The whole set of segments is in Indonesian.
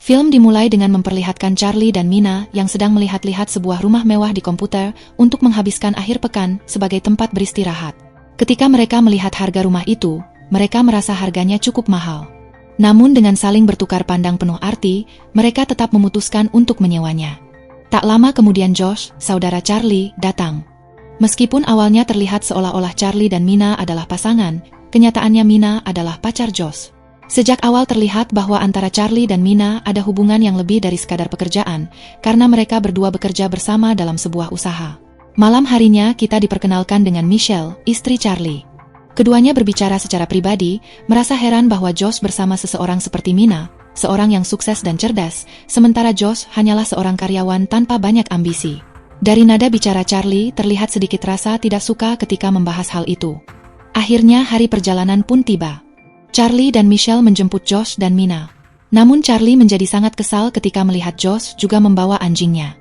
Film dimulai dengan memperlihatkan Charlie dan Mina yang sedang melihat-lihat sebuah rumah mewah di komputer untuk menghabiskan akhir pekan sebagai tempat beristirahat. Ketika mereka melihat harga rumah itu, mereka merasa harganya cukup mahal. Namun dengan saling bertukar pandang penuh arti, mereka tetap memutuskan untuk menyewanya. Tak lama kemudian Josh, saudara Charlie, datang. Meskipun awalnya terlihat seolah-olah Charlie dan Mina adalah pasangan, kenyataannya Mina adalah pacar Josh. Sejak awal terlihat bahwa antara Charlie dan Mina ada hubungan yang lebih dari sekadar pekerjaan, karena mereka berdua bekerja bersama dalam sebuah usaha. Malam harinya kita diperkenalkan dengan Michelle, istri Charlie. Keduanya berbicara secara pribadi, merasa heran bahwa Josh bersama seseorang seperti Mina, seorang yang sukses dan cerdas, sementara Josh hanyalah seorang karyawan tanpa banyak ambisi. Dari nada bicara Charlie terlihat sedikit rasa tidak suka ketika membahas hal itu. Akhirnya hari perjalanan pun tiba. Charlie dan Michelle menjemput Josh dan Mina. Namun Charlie menjadi sangat kesal ketika melihat Josh juga membawa anjingnya.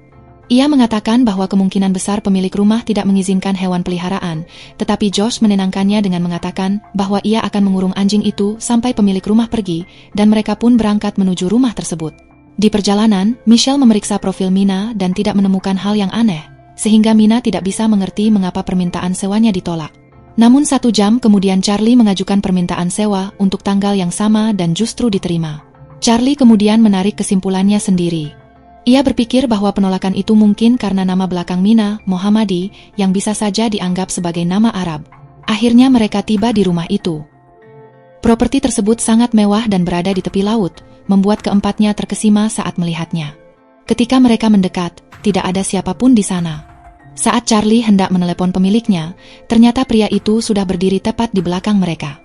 Ia mengatakan bahwa kemungkinan besar pemilik rumah tidak mengizinkan hewan peliharaan, tetapi Josh menenangkannya dengan mengatakan bahwa ia akan mengurung anjing itu sampai pemilik rumah pergi, dan mereka pun berangkat menuju rumah tersebut. Di perjalanan, Michelle memeriksa profil Mina dan tidak menemukan hal yang aneh, sehingga Mina tidak bisa mengerti mengapa permintaan sewanya ditolak. Namun 1 jam kemudian Charlie mengajukan permintaan sewa untuk tanggal yang sama dan justru diterima. Charlie kemudian menarik kesimpulannya sendiri. Ia berpikir bahwa penolakan itu mungkin karena nama belakang Mina, Mohammadi, yang bisa saja dianggap sebagai nama Arab. Akhirnya mereka tiba di rumah itu. Properti tersebut sangat mewah dan berada di tepi laut, membuat keempatnya terkesima saat melihatnya. Ketika mereka mendekat, tidak ada siapapun di sana. Saat Charlie hendak menelepon pemiliknya, ternyata pria itu sudah berdiri tepat di belakang mereka.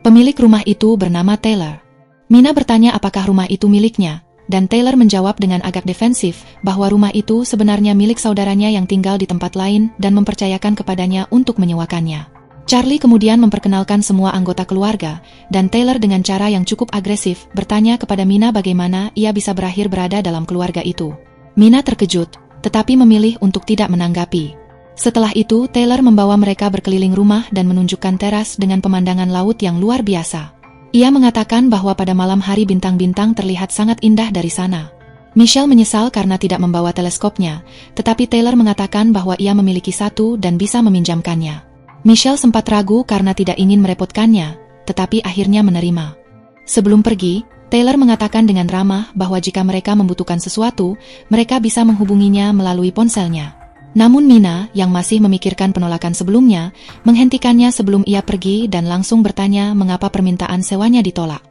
Pemilik rumah itu bernama Taylor. Mina bertanya apakah rumah itu miliknya, dan Taylor menjawab dengan agak defensif bahwa rumah itu sebenarnya milik saudaranya yang tinggal di tempat lain dan mempercayakan kepadanya untuk menyewakannya. Charlie kemudian memperkenalkan semua anggota keluarga, dan Taylor dengan cara yang cukup agresif bertanya kepada Mina bagaimana ia bisa berakhir berada dalam keluarga itu. Mina terkejut, tetapi memilih untuk tidak menanggapi. Setelah itu, Taylor membawa mereka berkeliling rumah dan menunjukkan teras dengan pemandangan laut yang luar biasa. Ia mengatakan bahwa pada malam hari bintang-bintang terlihat sangat indah dari sana. Michelle menyesal karena tidak membawa teleskopnya, tetapi Taylor mengatakan bahwa ia memiliki satu dan bisa meminjamkannya. Michelle sempat ragu karena tidak ingin merepotkannya, tetapi akhirnya menerima. Sebelum pergi, Taylor mengatakan dengan ramah bahwa jika mereka membutuhkan sesuatu, mereka bisa menghubunginya melalui ponselnya. Namun Mina, yang masih memikirkan penolakan sebelumnya, menghentikannya sebelum ia pergi dan langsung bertanya mengapa permintaan sewanya ditolak.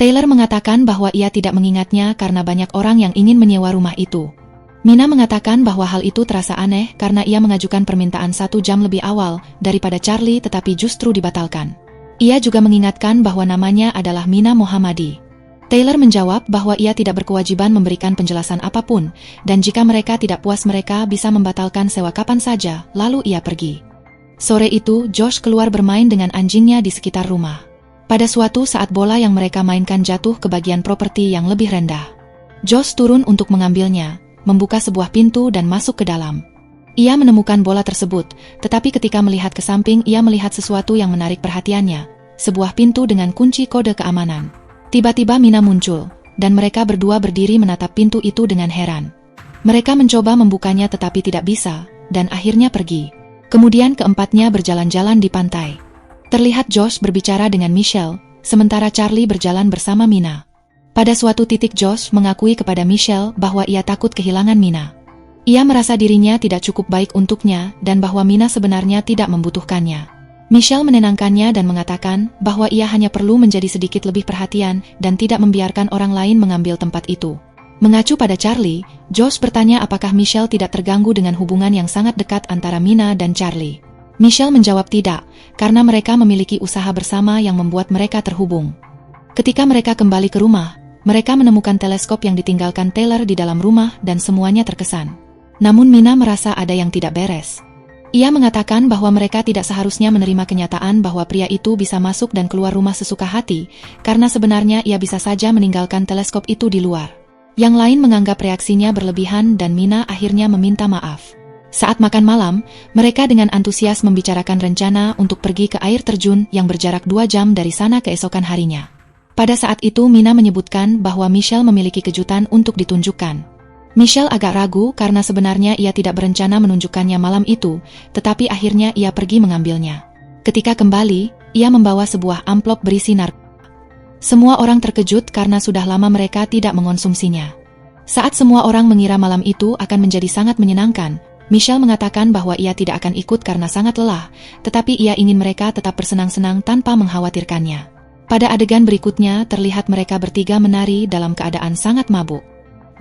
Taylor mengatakan bahwa ia tidak mengingatnya karena banyak orang yang ingin menyewa rumah itu. Mina mengatakan bahwa hal itu terasa aneh karena ia mengajukan permintaan 1 jam lebih awal daripada Charlie tetapi justru dibatalkan. Ia juga mengingatkan bahwa namanya adalah Mina Mohammadi. Taylor menjawab bahwa ia tidak berkewajiban memberikan penjelasan apapun, dan jika mereka tidak puas mereka bisa membatalkan sewa kapan saja, lalu ia pergi. Sore itu, Josh keluar bermain dengan anjingnya di sekitar rumah. Pada suatu saat bola yang mereka mainkan jatuh ke bagian properti yang lebih rendah. Josh turun untuk mengambilnya, membuka sebuah pintu dan masuk ke dalam. Ia menemukan bola tersebut, tetapi ketika melihat ke samping ia melihat sesuatu yang menarik perhatiannya, sebuah pintu dengan kunci kode keamanan. Tiba-tiba Mina muncul, dan mereka berdua berdiri menatap pintu itu dengan heran. Mereka mencoba membukanya tetapi tidak bisa, dan akhirnya pergi. Kemudian keempatnya berjalan-jalan di pantai. Terlihat Josh berbicara dengan Michelle, sementara Charlie berjalan bersama Mina. Pada suatu titik Josh mengakui kepada Michelle bahwa ia takut kehilangan Mina. Ia merasa dirinya tidak cukup baik untuknya, dan bahwa Mina sebenarnya tidak membutuhkannya. Michelle menenangkannya dan mengatakan bahwa ia hanya perlu menjadi sedikit lebih perhatian dan tidak membiarkan orang lain mengambil tempat itu. Mengacu pada Charlie, Josh bertanya apakah Michelle tidak terganggu dengan hubungan yang sangat dekat antara Mina dan Charlie. Michelle menjawab tidak, karena mereka memiliki usaha bersama yang membuat mereka terhubung. Ketika mereka kembali ke rumah, mereka menemukan teleskop yang ditinggalkan Taylor di dalam rumah dan semuanya terkesan. Namun Mina merasa ada yang tidak beres. Ia mengatakan bahwa mereka tidak seharusnya menerima kenyataan bahwa pria itu bisa masuk dan keluar rumah sesuka hati, karena sebenarnya ia bisa saja meninggalkan teleskop itu di luar. Yang lain menganggap reaksinya berlebihan dan Mina akhirnya meminta maaf. Saat makan malam, mereka dengan antusias membicarakan rencana untuk pergi ke air terjun yang berjarak 2 jam dari sana keesokan harinya. Pada saat itu Mina menyebutkan bahwa Michelle memiliki kejutan untuk ditunjukkan. Michelle agak ragu karena sebenarnya ia tidak berencana menunjukkannya malam itu, tetapi akhirnya ia pergi mengambilnya. Ketika kembali, ia membawa sebuah amplop berisi narkoba. Semua orang terkejut karena sudah lama mereka tidak mengonsumsinya. Saat semua orang mengira malam itu akan menjadi sangat menyenangkan, Michelle mengatakan bahwa ia tidak akan ikut karena sangat lelah, tetapi ia ingin mereka tetap bersenang-senang tanpa mengkhawatirkannya. Pada adegan berikutnya terlihat mereka bertiga menari dalam keadaan sangat mabuk.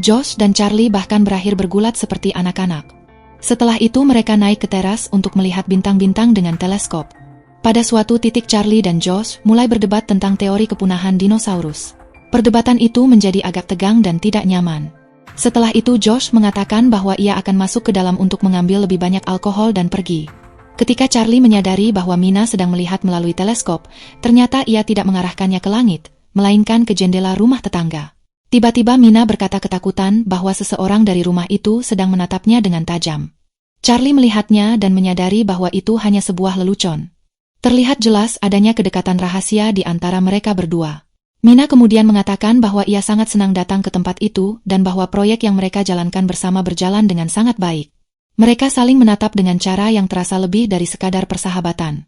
Josh dan Charlie bahkan berakhir bergulat seperti anak-anak. Setelah itu mereka naik ke teras untuk melihat bintang-bintang dengan teleskop. Pada suatu titik Charlie dan Josh mulai berdebat tentang teori kepunahan dinosaurus. Perdebatan itu menjadi agak tegang dan tidak nyaman. Setelah itu Josh mengatakan bahwa ia akan masuk ke dalam untuk mengambil lebih banyak alkohol dan pergi. Ketika Charlie menyadari bahwa Mina sedang melihat melalui teleskop, ternyata ia tidak mengarahkannya ke langit, melainkan ke jendela rumah tetangga. Tiba-tiba Mina berkata ketakutan bahwa seseorang dari rumah itu sedang menatapnya dengan tajam. Charlie melihatnya dan menyadari bahwa itu hanya sebuah lelucon. Terlihat jelas adanya kedekatan rahasia di antara mereka berdua. Mina kemudian mengatakan bahwa ia sangat senang datang ke tempat itu dan bahwa proyek yang mereka jalankan bersama berjalan dengan sangat baik. Mereka saling menatap dengan cara yang terasa lebih dari sekadar persahabatan.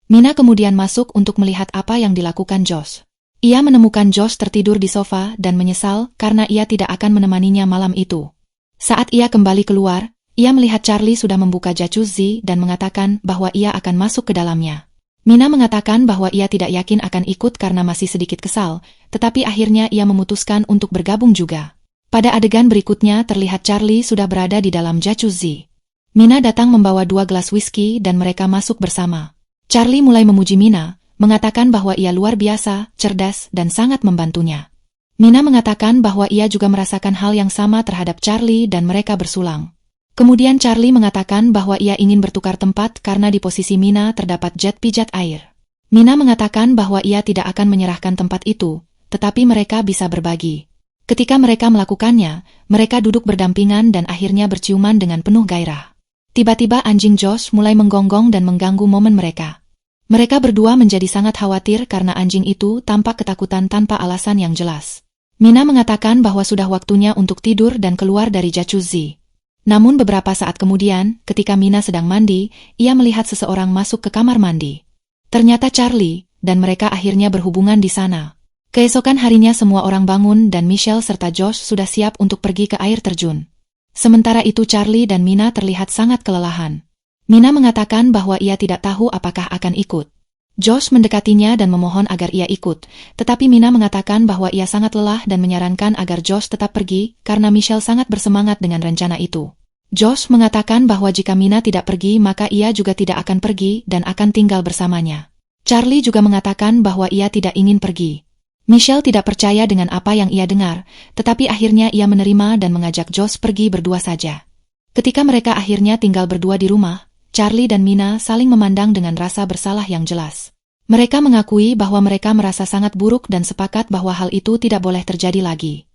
Mina kemudian masuk untuk melihat apa yang dilakukan Josh. Ia menemukan Josh tertidur di sofa dan menyesal karena ia tidak akan menemaninya malam itu. Saat ia kembali keluar, ia melihat Charlie sudah membuka jacuzzi dan mengatakan bahwa ia akan masuk ke dalamnya. Mina mengatakan bahwa ia tidak yakin akan ikut karena masih sedikit kesal, tetapi akhirnya ia memutuskan untuk bergabung juga. Pada adegan berikutnya terlihat Charlie sudah berada di dalam jacuzzi. Mina datang membawa 2 gelas whisky dan mereka masuk bersama. Charlie mulai memuji Mina, mengatakan bahwa ia luar biasa, cerdas, dan sangat membantunya. Mina mengatakan bahwa ia juga merasakan hal yang sama terhadap Charlie dan mereka bersulang. Kemudian Charlie mengatakan bahwa ia ingin bertukar tempat karena di posisi Mina terdapat jet pijat air. Mina mengatakan bahwa ia tidak akan menyerahkan tempat itu, tetapi mereka bisa berbagi. Ketika mereka melakukannya, mereka duduk berdampingan dan akhirnya berciuman dengan penuh gairah. Tiba-tiba anjing Josh mulai menggonggong dan mengganggu momen mereka. Mereka berdua menjadi sangat khawatir karena anjing itu tampak ketakutan tanpa alasan yang jelas. Mina mengatakan bahwa sudah waktunya untuk tidur dan keluar dari jacuzzi. Namun beberapa saat kemudian, ketika Mina sedang mandi, ia melihat seseorang masuk ke kamar mandi. Ternyata Charlie, dan mereka akhirnya berhubungan di sana. Keesokan harinya semua orang bangun dan Michelle serta Josh sudah siap untuk pergi ke air terjun. Sementara itu Charlie dan Mina terlihat sangat kelelahan. Mina mengatakan bahwa ia tidak tahu apakah akan ikut. Josh mendekatinya dan memohon agar ia ikut, tetapi Mina mengatakan bahwa ia sangat lelah dan menyarankan agar Josh tetap pergi karena Michelle sangat bersemangat dengan rencana itu. Josh mengatakan bahwa jika Mina tidak pergi maka ia juga tidak akan pergi dan akan tinggal bersamanya. Charlie juga mengatakan bahwa ia tidak ingin pergi. Michelle tidak percaya dengan apa yang ia dengar, tetapi akhirnya ia menerima dan mengajak Josh pergi berdua saja. Ketika mereka akhirnya tinggal berdua di rumah, Charlie dan Mina saling memandang dengan rasa bersalah yang jelas. Mereka mengakui bahwa mereka merasa sangat buruk dan sepakat bahwa hal itu tidak boleh terjadi lagi.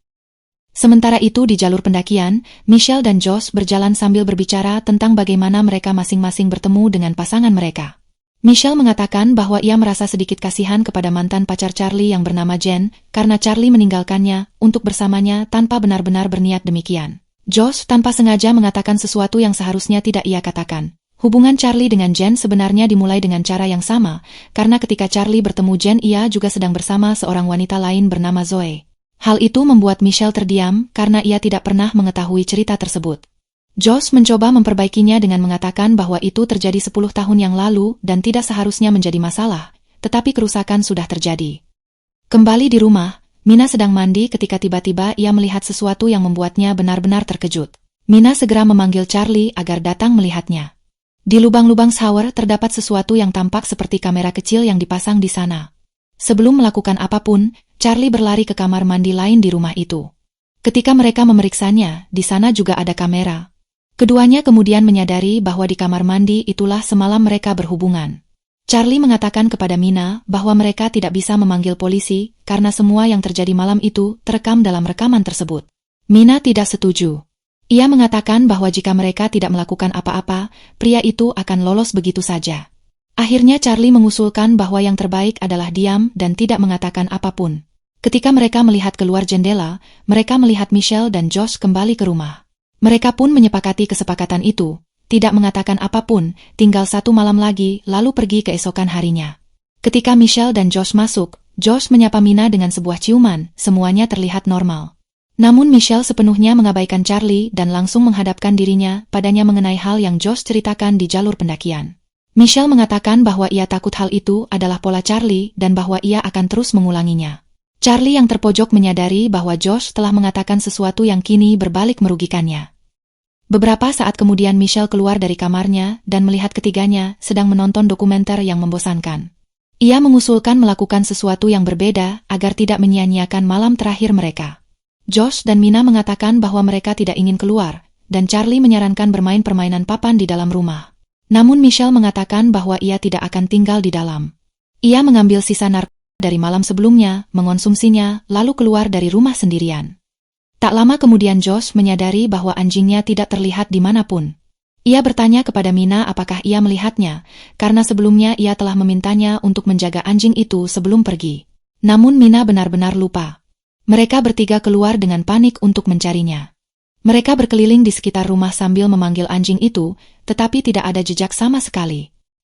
Sementara itu di jalur pendakian, Michelle dan Josh berjalan sambil berbicara tentang bagaimana mereka masing-masing bertemu dengan pasangan mereka. Michelle mengatakan bahwa ia merasa sedikit kasihan kepada mantan pacar Charlie yang bernama Jen, karena Charlie meninggalkannya untuk bersamanya tanpa benar-benar berniat demikian. Josh tanpa sengaja mengatakan sesuatu yang seharusnya tidak ia katakan. Hubungan Charlie dengan Jen sebenarnya dimulai dengan cara yang sama, karena ketika Charlie bertemu Jen ia juga sedang bersama seorang wanita lain bernama Zoe. Hal itu membuat Michelle terdiam karena ia tidak pernah mengetahui cerita tersebut. Josh mencoba memperbaikinya dengan mengatakan bahwa itu terjadi 10 tahun yang lalu dan tidak seharusnya menjadi masalah, tetapi kerusakan sudah terjadi. Kembali di rumah, Mina sedang mandi ketika tiba-tiba ia melihat sesuatu yang membuatnya benar-benar terkejut. Mina segera memanggil Charlie agar datang melihatnya. Di lubang-lubang shower terdapat sesuatu yang tampak seperti kamera kecil yang dipasang di sana. Sebelum melakukan apapun, Charlie berlari ke kamar mandi lain di rumah itu. Ketika mereka memeriksanya, di sana juga ada kamera. Keduanya kemudian menyadari bahwa di kamar mandi itulah semalam mereka berhubungan. Charlie mengatakan kepada Mina bahwa mereka tidak bisa memanggil polisi karena semua yang terjadi malam itu terekam dalam rekaman tersebut. Mina tidak setuju. Ia mengatakan bahwa jika mereka tidak melakukan apa-apa, pria itu akan lolos begitu saja. Akhirnya Charlie mengusulkan bahwa yang terbaik adalah diam dan tidak mengatakan apapun. Ketika mereka melihat keluar jendela, mereka melihat Michelle dan Josh kembali ke rumah. Mereka pun menyepakati kesepakatan itu, tidak mengatakan apapun, tinggal 1 malam lagi lalu pergi keesokan harinya. Ketika Michelle dan Josh masuk, Josh menyapa Mina dengan sebuah ciuman, semuanya terlihat normal. Namun Michelle sepenuhnya mengabaikan Charlie dan langsung menghadapkan dirinya padanya mengenai hal yang Josh ceritakan di jalur pendakian. Michelle mengatakan bahwa ia takut hal itu adalah pola Charlie dan bahwa ia akan terus mengulanginya. Charlie yang terpojok menyadari bahwa Josh telah mengatakan sesuatu yang kini berbalik merugikannya. Beberapa saat kemudian Michelle keluar dari kamarnya dan melihat ketiganya sedang menonton dokumenter yang membosankan. Ia mengusulkan melakukan sesuatu yang berbeda agar tidak menyia-nyiakan malam terakhir mereka. Josh dan Mina mengatakan bahwa mereka tidak ingin keluar, dan Charlie menyarankan bermain permainan papan di dalam rumah. Namun Michelle mengatakan bahwa ia tidak akan tinggal di dalam. Ia mengambil sisa narkoba dari malam sebelumnya, mengonsumsinya, lalu keluar dari rumah sendirian. Tak lama kemudian Josh menyadari bahwa anjingnya tidak terlihat dimanapun. Ia bertanya kepada Mina apakah ia melihatnya, karena sebelumnya ia telah memintanya untuk menjaga anjing itu sebelum pergi. Namun Mina benar-benar lupa. Mereka bertiga keluar dengan panik untuk mencarinya. Mereka berkeliling di sekitar rumah sambil memanggil anjing itu, tetapi tidak ada jejak sama sekali.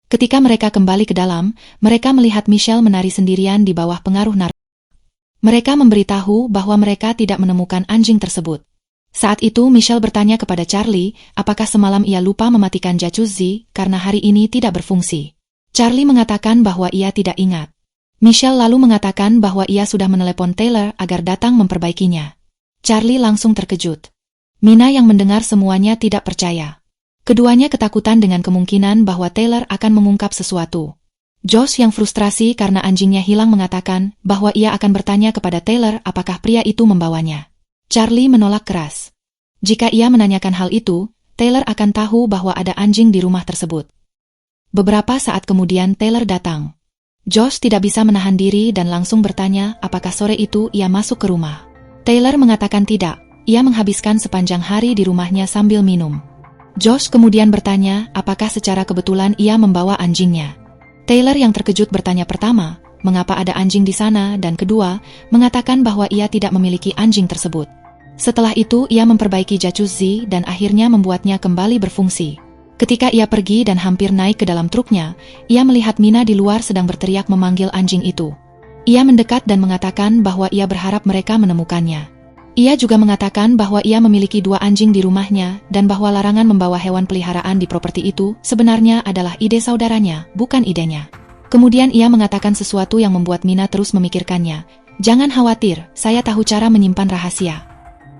Ketika mereka kembali ke dalam, mereka melihat Michelle menari sendirian di bawah pengaruh narkoba. Mereka memberitahu bahwa mereka tidak menemukan anjing tersebut. Saat itu Michelle bertanya kepada Charlie, apakah semalam ia lupa mematikan jacuzzi karena hari ini tidak berfungsi. Charlie mengatakan bahwa ia tidak ingat. Michelle lalu mengatakan bahwa ia sudah menelepon Taylor agar datang memperbaikinya. Charlie langsung terkejut. Mina yang mendengar semuanya tidak percaya. Keduanya ketakutan dengan kemungkinan bahwa Taylor akan mengungkap sesuatu. Josh yang frustrasi karena anjingnya hilang mengatakan bahwa ia akan bertanya kepada Taylor apakah pria itu membawanya. Charlie menolak keras. Jika ia menanyakan hal itu, Taylor akan tahu bahwa ada anjing di rumah tersebut. Beberapa saat kemudian Taylor datang. Josh tidak bisa menahan diri dan langsung bertanya apakah sore itu ia masuk ke rumah. Taylor mengatakan tidak, ia menghabiskan sepanjang hari di rumahnya sambil minum. Josh kemudian bertanya apakah secara kebetulan ia membawa anjingnya. Taylor yang terkejut bertanya pertama, mengapa ada anjing di sana, dan kedua, mengatakan bahwa ia tidak memiliki anjing tersebut. Setelah itu ia memperbaiki jacuzzi dan akhirnya membuatnya kembali berfungsi. Ketika ia pergi dan hampir naik ke dalam truknya, ia melihat Mina di luar sedang berteriak memanggil anjing itu. Ia mendekat dan mengatakan bahwa ia berharap mereka menemukannya. Ia juga mengatakan bahwa ia memiliki 2 anjing di rumahnya dan bahwa larangan membawa hewan peliharaan di properti itu sebenarnya adalah ide saudaranya, bukan idenya. Kemudian ia mengatakan sesuatu yang membuat Mina terus memikirkannya. Jangan khawatir, saya tahu cara menyimpan rahasia.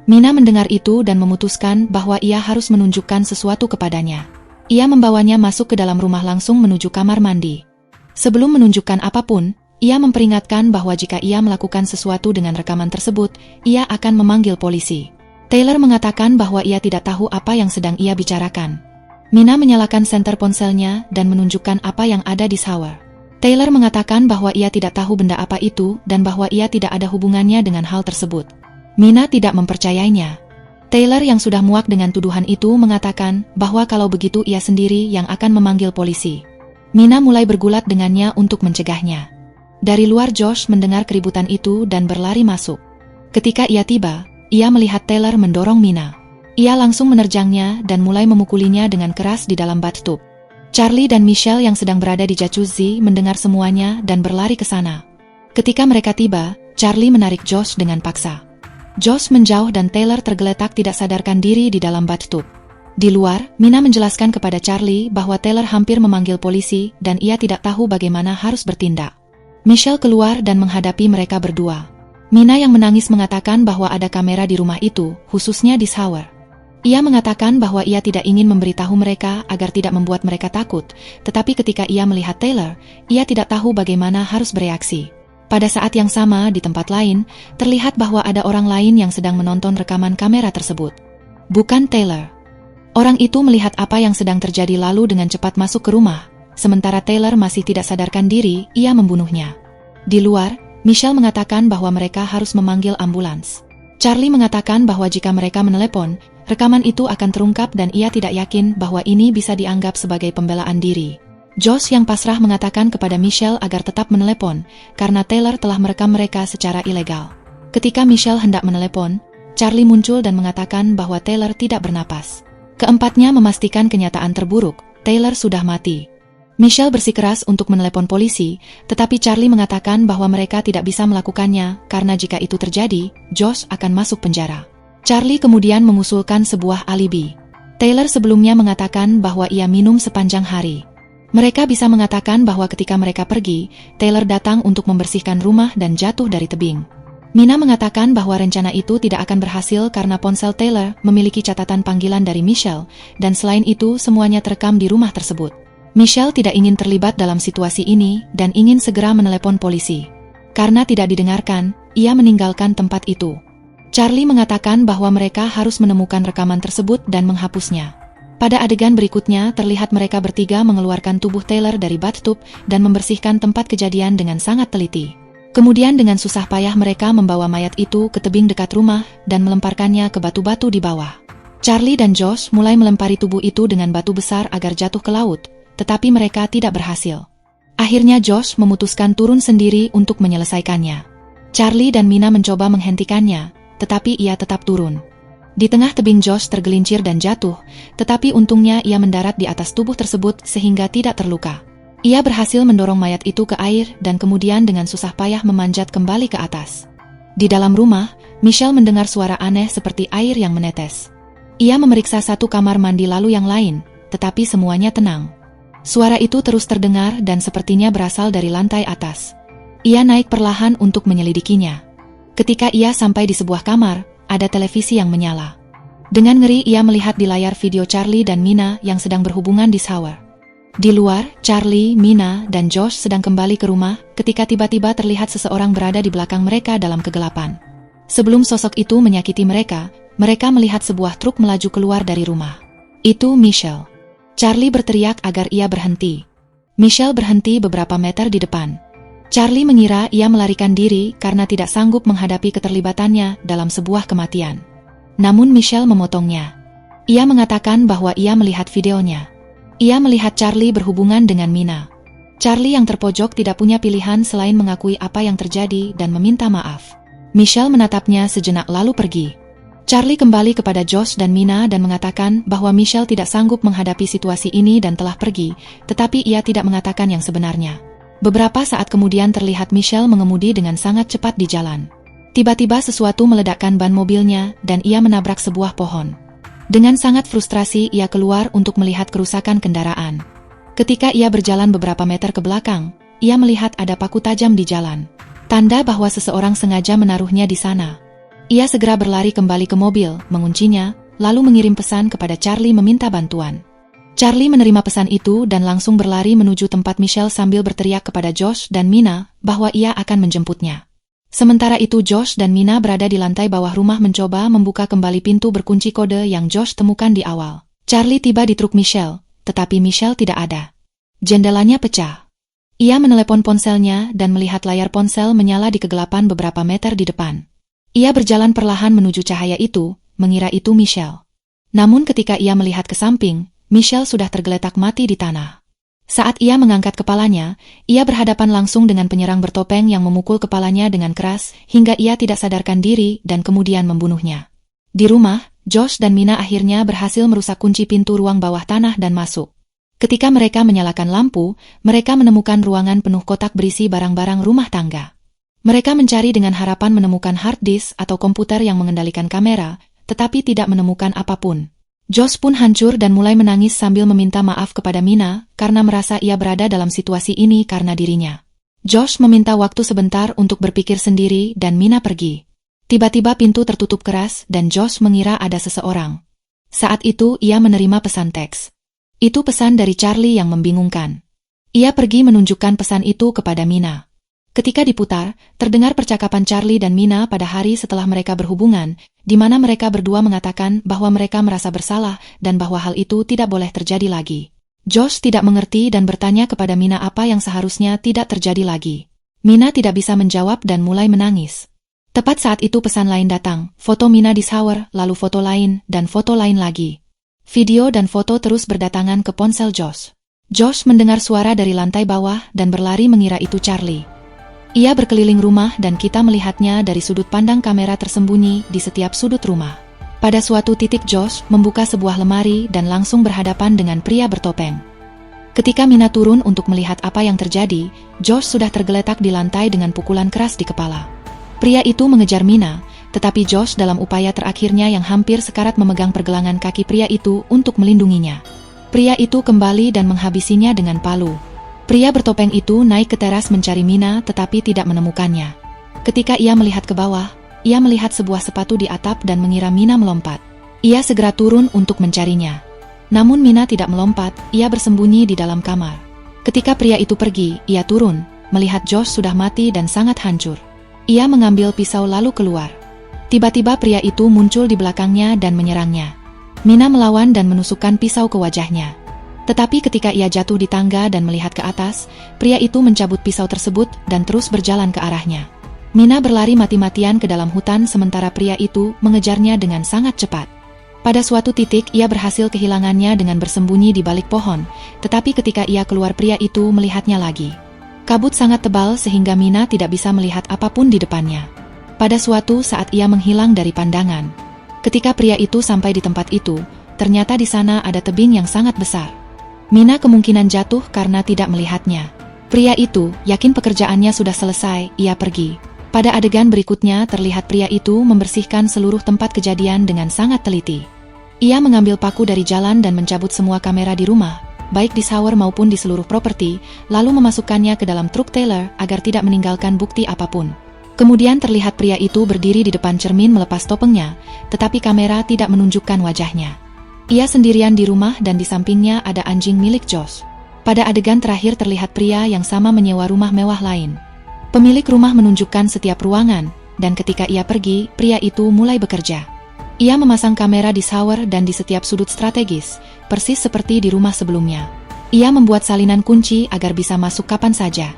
Mina mendengar itu dan memutuskan bahwa ia harus menunjukkan sesuatu kepadanya. Ia membawanya masuk ke dalam rumah langsung menuju kamar mandi. Sebelum menunjukkan apapun, ia memperingatkan bahwa jika ia melakukan sesuatu dengan rekaman tersebut, ia akan memanggil polisi. Taylor mengatakan bahwa ia tidak tahu apa yang sedang ia bicarakan. Mina menyalakan senter ponselnya dan menunjukkan apa yang ada di shower. Taylor mengatakan bahwa ia tidak tahu benda apa itu dan bahwa ia tidak ada hubungannya dengan hal tersebut. Mina tidak mempercayainya. Taylor yang sudah muak dengan tuduhan itu mengatakan bahwa kalau begitu ia sendiri yang akan memanggil polisi. Mina mulai bergulat dengannya untuk mencegahnya. Dari luar Josh mendengar keributan itu dan berlari masuk. Ketika ia tiba, ia melihat Taylor mendorong Mina. Ia langsung menerjangnya dan mulai memukulinya dengan keras di dalam bathtub. Charlie dan Michelle yang sedang berada di jacuzzi mendengar semuanya dan berlari ke sana. Ketika mereka tiba, Charlie menarik Josh dengan paksa. Josh menjauh dan Taylor tergeletak tidak sadarkan diri di dalam bathtub. Di luar, Mina menjelaskan kepada Charlie bahwa Taylor hampir memanggil polisi dan ia tidak tahu bagaimana harus bertindak. Michelle keluar dan menghadapi mereka berdua. Mina yang menangis mengatakan bahwa ada kamera di rumah itu, khususnya di shower. Ia mengatakan bahwa ia tidak ingin memberitahu mereka agar tidak membuat mereka takut, tetapi ketika ia melihat Taylor, ia tidak tahu bagaimana harus bereaksi. Pada saat yang sama di tempat lain, terlihat bahwa ada orang lain yang sedang menonton rekaman kamera tersebut. Bukan Taylor. Orang itu melihat apa yang sedang terjadi lalu dengan cepat masuk ke rumah. Sementara Taylor masih tidak sadarkan diri, ia membunuhnya. Di luar, Michelle mengatakan bahwa mereka harus memanggil ambulans. Charlie mengatakan bahwa jika mereka menelepon, rekaman itu akan terungkap dan ia tidak yakin bahwa ini bisa dianggap sebagai pembelaan diri. Josh yang pasrah mengatakan kepada Michelle agar tetap menelepon, karena Taylor telah merekam mereka secara ilegal. Ketika Michelle hendak menelepon, Charlie muncul dan mengatakan bahwa Taylor tidak bernapas. Keempatnya memastikan kenyataan terburuk, Taylor sudah mati. Michelle bersikeras untuk menelepon polisi, tetapi Charlie mengatakan bahwa mereka tidak bisa melakukannya karena jika itu terjadi, Josh akan masuk penjara. Charlie kemudian mengusulkan sebuah alibi. Taylor sebelumnya mengatakan bahwa ia minum sepanjang hari. Mereka bisa mengatakan bahwa ketika mereka pergi, Taylor datang untuk membersihkan rumah dan jatuh dari tebing. Mina mengatakan bahwa rencana itu tidak akan berhasil karena ponsel Taylor memiliki catatan panggilan dari Michelle, dan selain itu semuanya terekam di rumah tersebut. Michelle tidak ingin terlibat dalam situasi ini dan ingin segera menelepon polisi. Karena tidak didengarkan, ia meninggalkan tempat itu. Charlie mengatakan bahwa mereka harus menemukan rekaman tersebut dan menghapusnya. Pada adegan berikutnya terlihat mereka bertiga mengeluarkan tubuh Taylor dari bathtub dan membersihkan tempat kejadian dengan sangat teliti. Kemudian dengan susah payah mereka membawa mayat itu ke tebing dekat rumah dan melemparkannya ke batu-batu di bawah. Charlie dan Josh mulai melempari tubuh itu dengan batu besar agar jatuh ke laut, tetapi mereka tidak berhasil. Akhirnya Josh memutuskan turun sendiri untuk menyelesaikannya. Charlie dan Mina mencoba menghentikannya, tetapi ia tetap turun. Di tengah tebing Josh tergelincir dan jatuh, tetapi untungnya ia mendarat di atas tubuh tersebut sehingga tidak terluka. Ia berhasil mendorong mayat itu ke air dan kemudian dengan susah payah memanjat kembali ke atas. Di dalam rumah, Michelle mendengar suara aneh seperti air yang menetes. Ia memeriksa satu kamar mandi lalu yang lain, tetapi semuanya tenang. Suara itu terus terdengar dan sepertinya berasal dari lantai atas. Ia naik perlahan untuk menyelidikinya. Ketika ia sampai di sebuah kamar, ada televisi yang menyala. Dengan ngeri ia melihat di layar video Charlie dan Mina yang sedang berhubungan di shower. Di luar, Charlie, Mina, dan Josh sedang kembali ke rumah ketika tiba-tiba terlihat seseorang berada di belakang mereka dalam kegelapan. Sebelum sosok itu menyakiti mereka melihat sebuah truk melaju keluar dari rumah. Itu Michelle. Charlie berteriak agar ia berhenti. Michelle berhenti beberapa meter di depan. Charlie mengira ia melarikan diri karena tidak sanggup menghadapi keterlibatannya dalam sebuah kematian. Namun Michelle memotongnya. Ia mengatakan bahwa ia melihat videonya. Ia melihat Charlie berhubungan dengan Mina. Charlie yang terpojok tidak punya pilihan selain mengakui apa yang terjadi dan meminta maaf. Michelle menatapnya sejenak lalu pergi. Charlie kembali kepada Josh dan Mina dan mengatakan bahwa Michelle tidak sanggup menghadapi situasi ini dan telah pergi, tetapi ia tidak mengatakan yang sebenarnya. Beberapa saat kemudian terlihat Michelle mengemudi dengan sangat cepat di jalan. Tiba-tiba sesuatu meledakkan ban mobilnya dan ia menabrak sebuah pohon. Dengan sangat frustrasi ia keluar untuk melihat kerusakan kendaraan. Ketika ia berjalan beberapa meter ke belakang, ia melihat ada paku tajam di jalan. Tanda bahwa seseorang sengaja menaruhnya di sana. Ia segera berlari kembali ke mobil, menguncinya, lalu mengirim pesan kepada Charlie meminta bantuan. Charlie menerima pesan itu dan langsung berlari menuju tempat Michelle sambil berteriak kepada Josh dan Mina bahwa ia akan menjemputnya. Sementara itu Josh dan Mina berada di lantai bawah rumah mencoba membuka kembali pintu berkunci kode yang Josh temukan di awal. Charlie tiba di truk Michelle, tetapi Michelle tidak ada. Jendelanya pecah. Ia menelepon ponselnya dan melihat layar ponsel menyala di kegelapan beberapa meter di depan. Ia berjalan perlahan menuju cahaya itu, mengira itu Michelle. Namun ketika ia melihat ke samping, Michelle sudah tergeletak mati di tanah. Saat ia mengangkat kepalanya, ia berhadapan langsung dengan penyerang bertopeng yang memukul kepalanya dengan keras hingga ia tidak sadarkan diri dan kemudian membunuhnya. Di rumah, Josh dan Mina akhirnya berhasil merusak kunci pintu ruang bawah tanah dan masuk. Ketika mereka menyalakan lampu, mereka menemukan ruangan penuh kotak berisi barang-barang rumah tangga. Mereka mencari dengan harapan menemukan hard disk atau komputer yang mengendalikan kamera, tetapi tidak menemukan apapun. Josh pun hancur dan mulai menangis sambil meminta maaf kepada Mina karena merasa ia berada dalam situasi ini karena dirinya. Josh meminta waktu sebentar untuk berpikir sendiri dan Mina pergi. Tiba-tiba pintu tertutup keras dan Josh mengira ada seseorang. Saat itu ia menerima pesan teks. Itu pesan dari Charlie yang membingungkan. Ia pergi menunjukkan pesan itu kepada Mina. Ketika diputar, terdengar percakapan Charlie dan Mina pada hari setelah mereka berhubungan, di mana mereka berdua mengatakan bahwa mereka merasa bersalah dan bahwa hal itu tidak boleh terjadi lagi. Josh tidak mengerti dan bertanya kepada Mina apa yang seharusnya tidak terjadi lagi. Mina tidak bisa menjawab dan mulai menangis. Tepat saat itu pesan lain datang, foto Mina di shower, lalu foto lain, dan foto lain lagi. Video dan foto terus berdatangan ke ponsel Josh. Josh mendengar suara dari lantai bawah dan berlari mengira itu Charlie. Ia berkeliling rumah dan kita melihatnya dari sudut pandang kamera tersembunyi di setiap sudut rumah. Pada suatu titik Josh membuka sebuah lemari dan langsung berhadapan dengan pria bertopeng. Ketika Mina turun untuk melihat apa yang terjadi, Josh sudah tergeletak di lantai dengan pukulan keras di kepala. Pria itu mengejar Mina, tetapi Josh dalam upaya terakhirnya yang hampir sekarat memegang pergelangan kaki pria itu untuk melindunginya. Pria itu kembali dan menghabisinya dengan palu. Pria bertopeng itu naik ke teras mencari Mina tetapi tidak menemukannya. Ketika ia melihat ke bawah, ia melihat sebuah sepatu di atap dan mengira Mina melompat. Ia segera turun untuk mencarinya. Namun Mina tidak melompat, ia bersembunyi di dalam kamar. Ketika pria itu pergi, ia turun, melihat Josh sudah mati dan sangat hancur. Ia mengambil pisau lalu keluar. Tiba-tiba pria itu muncul di belakangnya dan menyerangnya. Mina melawan dan menusukkan pisau ke wajahnya. Tetapi ketika ia jatuh di tangga dan melihat ke atas, pria itu mencabut pisau tersebut dan terus berjalan ke arahnya. Mina berlari mati-matian ke dalam hutan sementara pria itu mengejarnya dengan sangat cepat. Pada suatu titik ia berhasil kehilangannya dengan bersembunyi di balik pohon, tetapi ketika ia keluar pria itu melihatnya lagi. Kabut sangat tebal sehingga Mina tidak bisa melihat apapun di depannya. Pada suatu saat ia menghilang dari pandangan. Ketika pria itu sampai di tempat itu, ternyata di sana ada tebing yang sangat besar. Mina kemungkinan jatuh karena tidak melihatnya. Pria itu yakin pekerjaannya sudah selesai, ia pergi. Pada adegan berikutnya terlihat pria itu membersihkan seluruh tempat kejadian dengan sangat teliti. Ia mengambil paku dari jalan dan mencabut semua kamera di rumah, baik di shower maupun di seluruh properti, lalu memasukkannya ke dalam truk trailer agar tidak meninggalkan bukti apapun. Kemudian terlihat pria itu berdiri di depan cermin melepas topengnya, tetapi kamera tidak menunjukkan wajahnya. Ia sendirian di rumah dan di sampingnya ada anjing milik Josh. Pada adegan terakhir terlihat pria yang sama menyewa rumah mewah lain. Pemilik rumah menunjukkan setiap ruangan, dan ketika ia pergi, pria itu mulai bekerja. Ia memasang kamera di shower dan di setiap sudut strategis, persis seperti di rumah sebelumnya. Ia membuat salinan kunci agar bisa masuk kapan saja.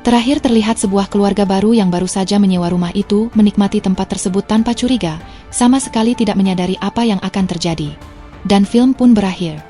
Terakhir terlihat sebuah keluarga baru yang baru saja menyewa rumah itu menikmati tempat tersebut tanpa curiga, sama sekali tidak menyadari apa yang akan terjadi. Dan film pun berakhir.